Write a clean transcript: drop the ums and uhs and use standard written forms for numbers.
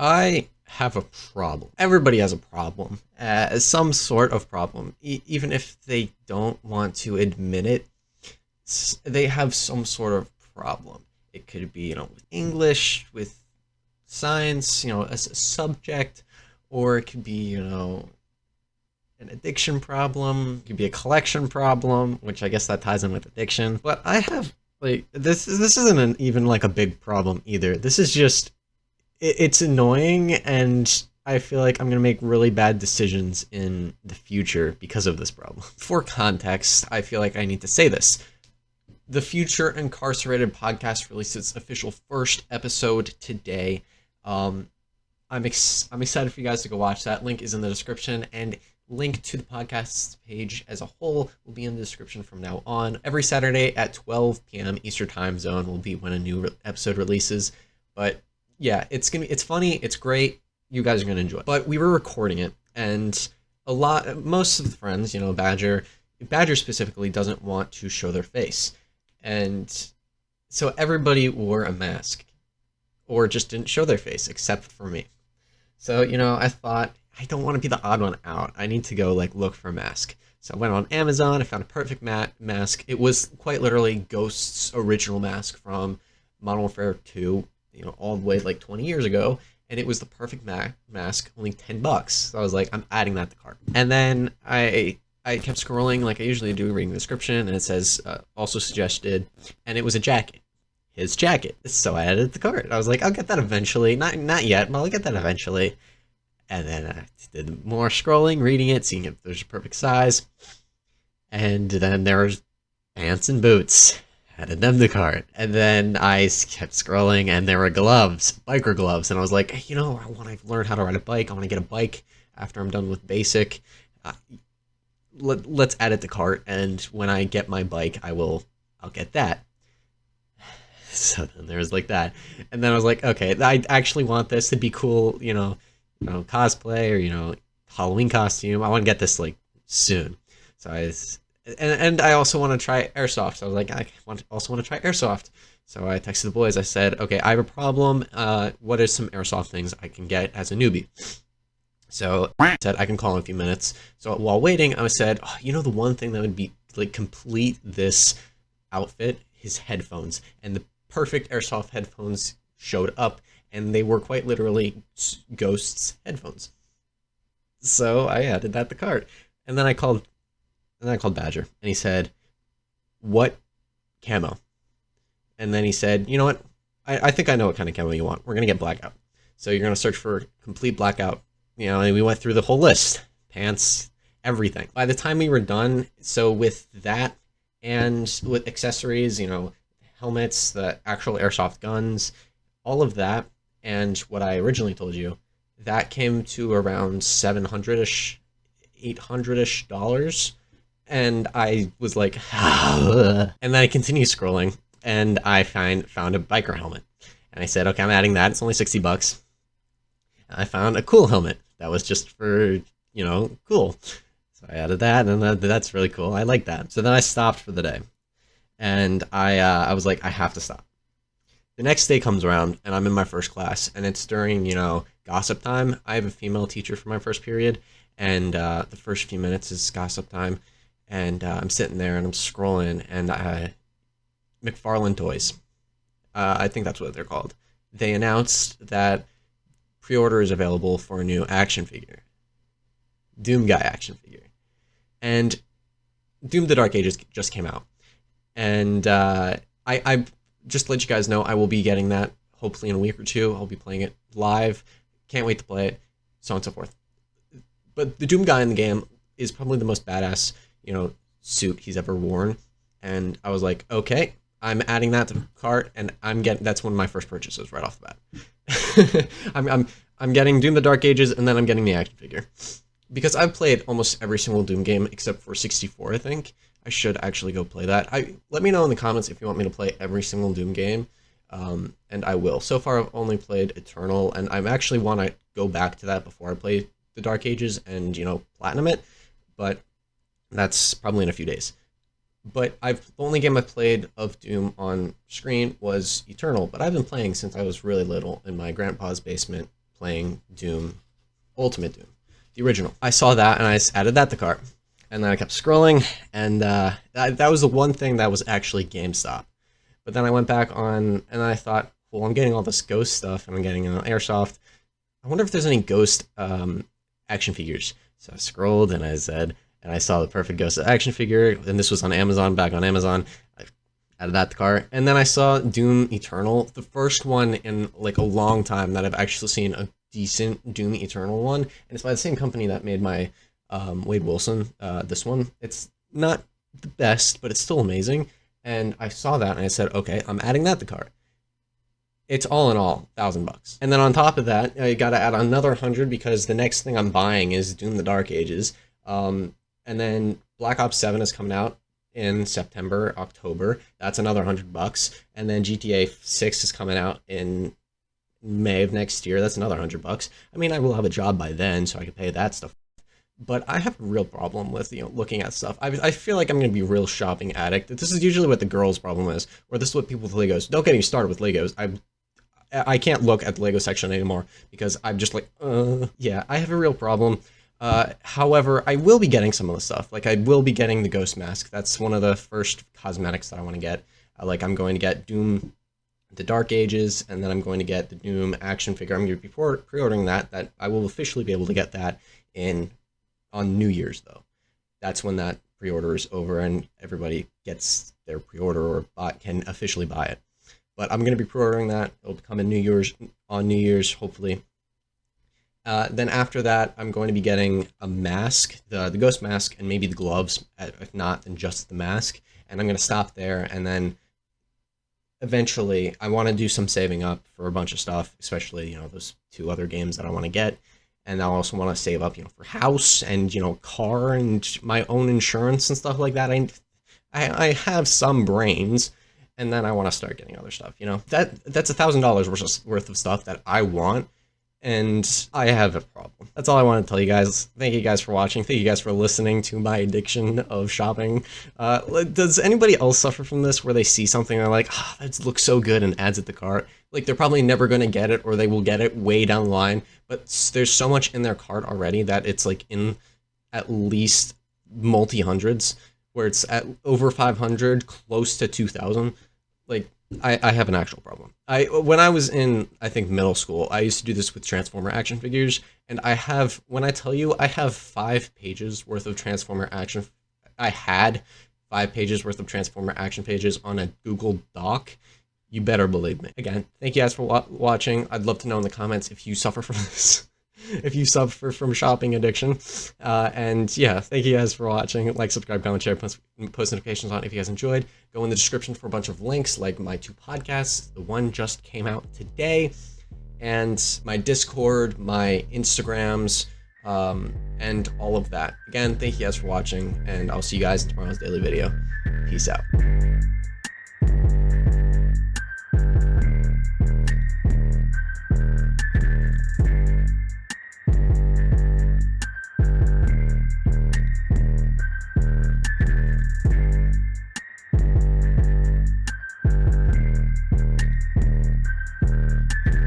I have a problem. Everybody has a problem, some sort of problem. Even if they don't want to admit it, they have some sort of problem. It could be, with English, with science, as a subject, or it could be, an addiction problem. It could be a collection problem, which I guess that ties in with addiction. But I have like this isn't even like a big problem either. This is just it's annoying, and I feel like I'm gonna make really bad decisions in the future because of this problem. For context, I feel like I need to say this. The Future Incarcerated podcast released its official first episode today. I'm excited for you guys to go watch that. Link is in the description, and link to the podcast page as a whole will be in the description from now on. Every Saturday at 12 p.m. Eastern Time Zone will be when a new episode releases. But yeah, it's funny, it's great. You guys are gonna enjoy it. But we were recording it, and most of the friends, Badger specifically doesn't want to show their face, and so everybody wore a mask, or just didn't show their face except for me. So I thought, I don't want to be the odd one out. I need to go look for a mask. So I went on Amazon. I found a perfect mask. It was quite literally Ghost's original mask from Modern Warfare 2, all the way 20 years ago. And it was the perfect mask, only $10. So I was like, I'm adding that to cart. And then I kept scrolling like I usually do, reading the description, and it says also suggested, and it was a jacket. His jacket. So I added it to cart. I was like, I'll get that eventually. Not yet, but I'll get that eventually. And then I did more scrolling, reading it, seeing if there's a perfect size. And then there was pants and boots. Added them to cart. And then I kept scrolling, and there were gloves, biker gloves. And I was like, hey, I want to learn how to ride a bike. I want to get a bike after I'm done with basic. Let's add it to cart. And when I get my bike, I'll get that. So then there was that. And then I was like, okay, I actually want this to be cool, cosplay or Halloween costume. I want to get this soon. So and I also want to try airsoft. So I was like, also want to try airsoft. So I texted the boys. I said, okay, I have a problem. What are some airsoft things I can get as a newbie? So I said I can call in a few minutes. So while waiting, I said, the one thing that would be complete this outfit, his headphones. And the perfect airsoft headphones showed up, and they were quite literally Ghost's headphones. So I added that to cart, and then I called Badger, and he said, "What camo?" And then he said, "You know what? I think I know what kind of camo you want. We're gonna get blackout. So you're gonna search for complete blackout." And we went through the whole list, pants, everything. By the time we were done, so with that and with accessories, helmets, the actual airsoft guns, all of that, and what I originally told you, that came to around $700-ish, $800-ish dollars. And I was like, and then I continued scrolling, and I found a biker helmet. And I said, okay, I'm adding that. It's only $60. And I found a cool helmet that was just for, cool. So I added that, and that's really cool. I like that. So then I stopped for the day. And I was like, I have to stop. The next day comes around, and I'm in my first class, and it's during, gossip time. I have a female teacher for my first period, and the first few minutes is gossip time, and I'm sitting there, and I'm scrolling, and McFarlane Toys, I think that's what they're called. They announced that pre-order is available for a new action figure. Doom Guy action figure. And Doom the Dark Ages just came out. And I just to let you guys know, I will be getting that hopefully in a week or two. I'll be playing it live. Can't wait to play it, so on and so forth. But the Doom Guy in the game is probably the most badass, suit he's ever worn. And I was like, okay, I'm adding that to the cart, and that's one of my first purchases right off the bat. I'm getting Doom the Dark Ages, and then I'm getting the action figure. Because I've played almost every single Doom game except for 64, I think. I should actually go play that. Let me know in the comments if you want me to play every single Doom game, and I will. So far, I've only played Eternal, and I actually want to go back to that before I play the Dark Ages and, platinum it, but that's probably in a few days. But the only game I've played of Doom on screen was Eternal, but I've been playing since I was really little in my grandpa's basement, playing Doom, Ultimate Doom, the original. I saw that and I added that to cart. And then I kept scrolling, and that was the one thing that was actually GameStop. But then I went back on, and I thought, well, I'm getting all this Ghost stuff, and I'm getting an Airsoft. I wonder if there's any Ghost action figures. So I scrolled, and I said, and I saw the perfect Ghost action figure, and this was on Amazon, back on Amazon. I added that to cart, and then I saw Doom Eternal, the first one in like a long time that I've actually seen a decent Doom Eternal one, and it's by the same company that made my Wade Wilson, this one. It's not the best, but it's still amazing. And I saw that and I said, okay, I'm adding that to cart. It's all in all $1,000. And then on top of that, I got to add another 100 because the next thing I'm buying is Doom: The Dark Ages. And then Black Ops 7 is coming out in September, October. That's another $100. And then GTA 6 is coming out in May of next year. That's another $100. I mean, I will have a job by then, so I can pay that stuff. But I have a real problem with, looking at stuff. I feel like I'm going to be a real shopping addict. This is usually what the girls' problem is, or this is what people with Legos. Don't get me started with Legos. I can't look at the Lego section anymore because I'm just like, yeah, I have a real problem. However, I will be getting some of the stuff. Like, I will be getting the Ghost Mask. That's one of the first cosmetics that I want to get. I'm going to get Doom: The Dark Ages, and then I'm going to get the Doom action figure. I'm going to be pre-ordering that I will officially be able to get that on New Year's, though. That's when that pre-order is over and everybody gets their pre-order or can officially buy it. But I'm going to be pre-ordering that. It'll come in on New Year's, hopefully. Then after that, I'm going to be getting a mask, the Ghost Mask, and maybe the gloves. If not, then just the mask. And I'm going to stop there, and then eventually I want to do some saving up for a bunch of stuff, especially, those 2 other games that I want to get. And I also want to save up, for house and, car and my own insurance and stuff like that. I have some brains, and then I want to start getting other stuff, That's $1,000 worth of stuff that I want, and I have a problem. That's all I want to tell you guys. Thank you guys for watching. Thank you guys for listening to my addiction of shopping. Does anybody else suffer from this, where they see something and they're like, that looks so good, and adds it to cart? Like, they're probably never going to get it, or they will get it way down the line, but there's so much in their cart already that it's like in at least multi-hundreds, where it's at over 500, close to 2,000. Like, I have an actual problem. When I was in, I think, middle school, I used to do this with Transformer action figures, and when I tell you, I have 5 pages worth of Transformer action. I had 5 pages worth of Transformer action pages on a Google Doc. You better believe me. Again, thank you guys for watching. I'd love to know in the comments if you suffer from this, if you suffer from shopping addiction. And yeah, thank you guys for watching. Like, subscribe, comment, share, post notifications on if you guys enjoyed. Go in the description for a bunch of links, like my 2 podcasts. The one just came out today, and my Discord, my Instagrams, and all of that. Again, thank you guys for watching, and I'll see you guys in tomorrow's daily video. Peace out.